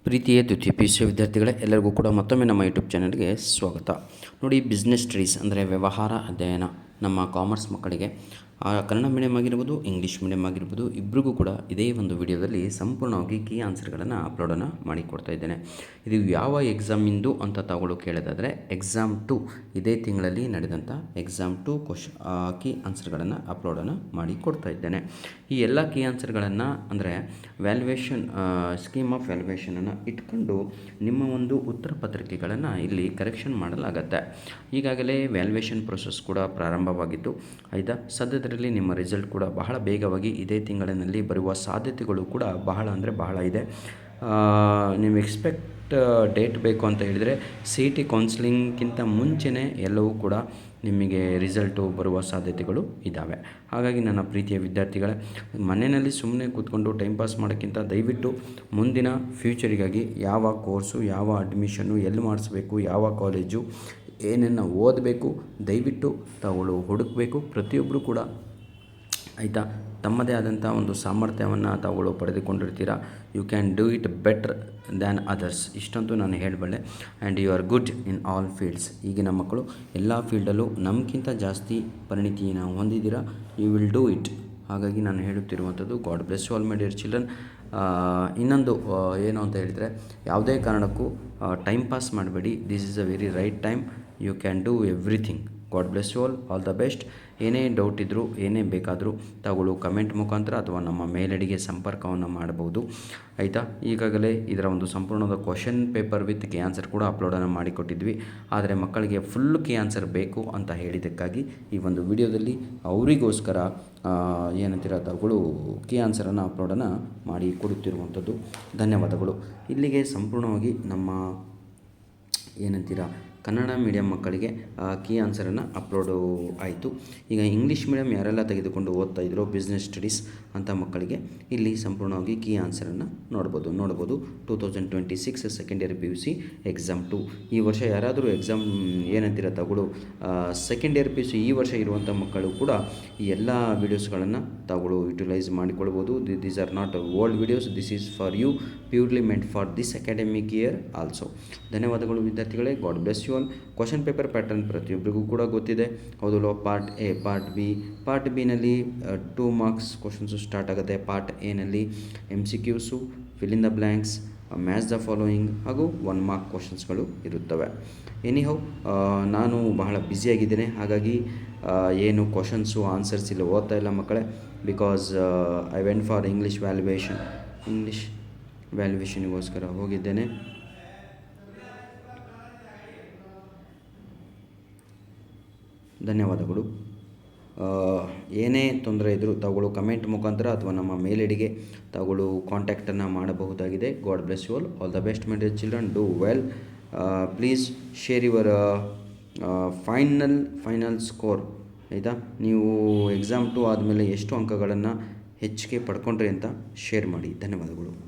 ಪ್ರೀತಿಯ ದ್ವಿತೀಯ P U C ವಿದ್ಯಾರ್ಥಿಗಳೇ, ಎಲ್ಲರಿಗೂ ಕೂಡ ಮತ್ತೊಮ್ಮೆ ನಮ್ಮ ಯೂಟ್ಯೂಬ್ ಚಾನಲ್ಗೆ ಸ್ವಾಗತ. ನೋಡಿ, ಬಿಸ್ನೆಸ್ ಸ್ಟಡೀಸ್ ಅಂದರೆ ವ್ಯವಹಾರ ಅಧ್ಯಯನ ನಮ್ಮ ಕಾಮರ್ಸ್ ಮಕ್ಕಳಿಗೆ ಕನ್ನಡ ಮೀಡಿಯಮ್ ಆಗಿರ್ಬೋದು, ಇಂಗ್ಲೀಷ್ ಮೀಡಿಯಮ್ ಆಗಿರ್ಬೋದು, ಇಬ್ಬರಿಗೂ ಕೂಡ ಇದೇ ಒಂದು ವಿಡಿಯೋದಲ್ಲಿ ಸಂಪೂರ್ಣವಾಗಿ ಕೀ ಆನ್ಸರ್ಗಳನ್ನು ಅಪ್ಲೋಡನ್ನು ಮಾಡಿಕೊಡ್ತಾ ಇದ್ದೇನೆ. ಇದು ಯಾವ ಎಕ್ಸಾಮಿಂದು ಅಂತ ತಾವುಗಳು ಕೇಳೋದಾದರೆ, ಎಕ್ಸಾಮ್ 2 ಇದೇ ತಿಂಗಳಲ್ಲಿ ನಡೆದಂಥ ಎಕ್ಸಾಮ್ 2 ಕೀ ಆನ್ಸರ್ಗಳನ್ನು ಅಪ್ಲೋಡನ್ನು ಮಾಡಿ ಕೊಡ್ತಾ ಇದ್ದೇನೆ. ಈ ಎಲ್ಲ ಕೀ ಆನ್ಸರ್ಗಳನ್ನು ಅಂದರೆ ವ್ಯಾಲ್ಯೂಯೇಷನ್ ಸ್ಕೀಮ್ ಆಫ್ ವ್ಯಾಲ್ಯೂಯೇಷನನ್ನು ಇಟ್ಕೊಂಡು ನಿಮ್ಮ ಒಂದು ಉತ್ತರ ಪತ್ರಿಕೆಗಳನ್ನು ಇಲ್ಲಿ ಕರೆಕ್ಷನ್ ಮಾಡಲಾಗತ್ತೆ. ಈಗಾಗಲೇ ವ್ಯಾಲ್ಯೂಯೇಷನ್ ಪ್ರೊಸೆಸ್ ಕೂಡ ಪ್ರಾರಂಭವಾಗಿತ್ತು. ಆಯಿತಾ, ಸದ್ಯದರಲ್ಲಿ ನಿಮ್ಮ ರಿಸಲ್ಟ್ ಕೂಡ ಬಹಳ ಬೇಗವಾಗಿ ಇದೇ ತಿಂಗಳಿನಲ್ಲಿ ಬರುವ ಸಾಧ್ಯತೆಗಳು ಕೂಡ ಬಹಳ ಅಂದರೆ ಬಹಳ ಇದೆ. ನೀವು ಎಕ್ಸ್ಪೆಕ್ಟ್ ಡೇಟ್ ಬೇಕು ಅಂತ ಹೇಳಿದರೆ CET ಕೌನ್ಸಿಲಿಂಗ್ಗಿಂತ ಮುಂಚೆನೇ ಎಲ್ಲವೂ ಕೂಡ ನಿಮಗೆ ರಿಸಲ್ಟು ಬರುವ ಸಾಧ್ಯತೆಗಳು ಇದ್ದಾವೆ. ಹಾಗಾಗಿ ನನ್ನ ಪ್ರೀತಿಯ ವಿದ್ಯಾರ್ಥಿಗಳೇ, ಮನೆಯಲ್ಲಿ ಸುಮ್ಮನೆ ಕೂತ್ಕೊಂಡು ಟೈಮ್ ಪಾಸ್ ಮಾಡೋಕ್ಕಿಂತ ದಯವಿಟ್ಟು ಮುಂದಿನ ಫ್ಯೂಚರಿಗಾಗಿ ಯಾವ ಕೋರ್ಸು, ಯಾವ ಅಡ್ಮಿಷನ್ನು, ಎಲ್ಲಿ ಮಾಡಿಸ್ಬೇಕು, ಯಾವ ಕಾಲೇಜು, ಏನನ್ನು ಓದಬೇಕು ದಯವಿಟ್ಟು ತಾವುಗಳು ಹುಡುಕಬೇಕು. ಪ್ರತಿಯೊಬ್ಬರು ಕೂಡ ಆಯಿತಾ, ತಮ್ಮದೇ ಆದಂಥ ಒಂದು ಸಾಮರ್ಥ್ಯವನ್ನು ತಾವುಗಳು ಪಡೆದುಕೊಂಡಿರ್ತೀರ. You can do it better than others, ಇಷ್ಟಂತೂ ನಾನು ಹೇಳಬಲ್ಲೆ. And you are good in all fields. ಈಗಿನ ಮಕ್ಕಳು ಎಲ್ಲ ಫೀಲ್ಡಲ್ಲೂ ನಮಗಿಂತ ಜಾಸ್ತಿ ಪರಿಣಿತಿಯನ್ನು ಹೊಂದಿದ್ದೀರಾ. You will do it. ಹಾಗಾಗಿ ನಾನು ಹೇಳುತ್ತಿರುವಂಥದ್ದು, God bless you all my dear children. ಇನ್ನೊಂದು ಏನು ಅಂತ ಹೇಳಿದರೆ, ಯಾವುದೇ ಕಾರಣಕ್ಕೂ ಟೈಮ್ ಪಾಸ್ ಮಾಡಬೇಡಿ. This is a very right time. You can do everything. God bless you all the best. ಏನೇ ಡೌಟ್ ಇದ್ದರೂ, ಏನೇ ಬೇಕಾದರೂ ತಾವುಗಳು ಕಮೆಂಟ್ ಮುಖಾಂತರ ಅಥವಾ ನಮ್ಮ ಮೇಲ್ ಐಡಿಗೆ ಸಂಪರ್ಕವನ್ನು ಮಾಡಬಹುದು. ಆಯಿತಾ, ಈಗಾಗಲೇ ಇದರ ಒಂದು ಸಂಪೂರ್ಣದ question paper with key answer ಕೂಡ ಅಪ್ಲೋಡನ್ನು ಮಾಡಿಕೊಟ್ಟಿದ್ವಿ. ಆದರೆ ಮಕ್ಕಳಿಗೆ ಫುಲ್ ಕೀ ಆನ್ಸರ್ ಬೇಕು ಅಂತ ಹೇಳಿದ್ದಕ್ಕಾಗಿ ಈ ಒಂದು ವಿಡಿಯೋದಲ್ಲಿ ಅವರಿಗೋಸ್ಕರ ಏನಂತೀರ ತಾವುಗಳು ಕೀ ಆನ್ಸರನ್ನು ಅಪ್ಲೋಡನ್ನು ಮಾಡಿ ಕೊಡುತ್ತಿರುವಂಥದ್ದು. ಧನ್ಯವಾದಗಳು. ಇಲ್ಲಿಗೆ ಸಂಪೂರ್ಣವಾಗಿ ನಮ್ಮ ಏನಂತೀರ ಕನ್ನಡ ಮೀಡಿಯಮ್ ಮಕ್ಕಳಿಗೆ ಕೀ ಆನ್ಸರನ್ನು ಅಪ್ಲೋಡು ಆಯಿತು. ಈಗ ಇಂಗ್ಲೀಷ್ ಮೀಡಿಯಮ್ ಯಾರೆಲ್ಲ ತೆಗೆದುಕೊಂಡು ಓದ್ತಾ ಇದ್ರೋ ಬಿಸ್ನೆಸ್ ಸ್ಟಡೀಸ್ ಅಂಥ ಮಕ್ಕಳಿಗೆ ಇಲ್ಲಿ ಸಂಪೂರ್ಣವಾಗಿ ಕೀ ಆನ್ಸರನ್ನು ನೋಡ್ಬೋದು. 2026 ಸೆಕೆಂಡ್ ಇಯರ್ PUC ಎಕ್ಸಾಮ್ 2 ಈ ವರ್ಷ ಯಾರಾದರೂ ಎಕ್ಸಾಮ್ ಏನಂತೀರ ತಾವುಗಳು ಸೆಕೆಂಡ್ ಇಯರ್ PUC ಈ ವರ್ಷ ಇರುವಂಥ ಮಕ್ಕಳು ಕೂಡ ಈ ಎಲ್ಲ ವೀಡಿಯೋಸ್ಗಳನ್ನು ತಾವುಗಳು ಯುಟಿಲೈಸ್ ಮಾಡಿಕೊಳ್ಬೋದು. These are not old videos, this is for you, purely meant for this academic year also. ಧನ್ಯವಾದಗಳು ವಿದ್ಯಾರ್ಥಿಗಳೇ. God bless you all. Question paper pattern ಪ್ರತಿಯೊಬ್ಬರಿಗೂ ಕೂಡ ಗೊತ್ತಿದೆ, ಹೌದಲ್ವ? ಪಾರ್ಟ್ ಎ, ಪಾರ್ಟ್ ಬಿನಲ್ಲಿ 2 ಮಾರ್ಕ್ಸ್ ಕ್ವಶನ್ಸು ಸ್ಟಾರ್ಟ್ ಆಗುತ್ತೆ. ಪಾರ್ಟ್ ಎನಲ್ಲಿ MCQs, fill in the blanks, match the following ಹಾಗೂ 1 ಮಾರ್ಕ್ ಕ್ವಶನ್ಸ್ಗಳು ಇರುತ್ತವೆ. ಎನಿಹೌ, ನಾನು ಬಹಳ ಬ್ಯುಸಿಯಾಗಿದ್ದೇನೆ. ಹಾಗಾಗಿ ಏನು ಕ್ವಶನ್ಸು ಆನ್ಸರ್ಸ್ ಇಲ್ಲ ಓದ್ತಾ ಇಲ್ಲ ಮಕ್ಕಳೇ. Because I went for English ವ್ಯಾಲ್ಯೂಯೇಷನ್ಗೋಸ್ಕರ ಹೋಗಿದ್ದೇನೆ. ಧನ್ಯವಾದಗಳು. ಏನೇ ತೊಂದರೆ ಇದ್ದರೂ ತಾವುಗಳು ಕಮೆಂಟ್ ಮುಖಾಂತರ ಅಥವಾ ನಮ್ಮ ಮೇಲ್ ಐಡಿಗೆ ತಾವುಗಳು ಕಾಂಟ್ಯಾಕ್ಟನ್ನು ಮಾಡಬಹುದಾಗಿದೆ. God bless you all the best my dear children. Do well. Please share your final score. ಆಯಿತಾ, ನೀವು ಎಕ್ಸಾಮ್ 2 ಆದಮೇಲೆ ಎಷ್ಟು ಅಂಕಗಳನ್ನು ಹೆಚ್ಚಿಗೆ ಪಡ್ಕೊಂಡ್ರಿ ಅಂತ ಶೇರ್ ಮಾಡಿ. ಧನ್ಯವಾದಗಳು.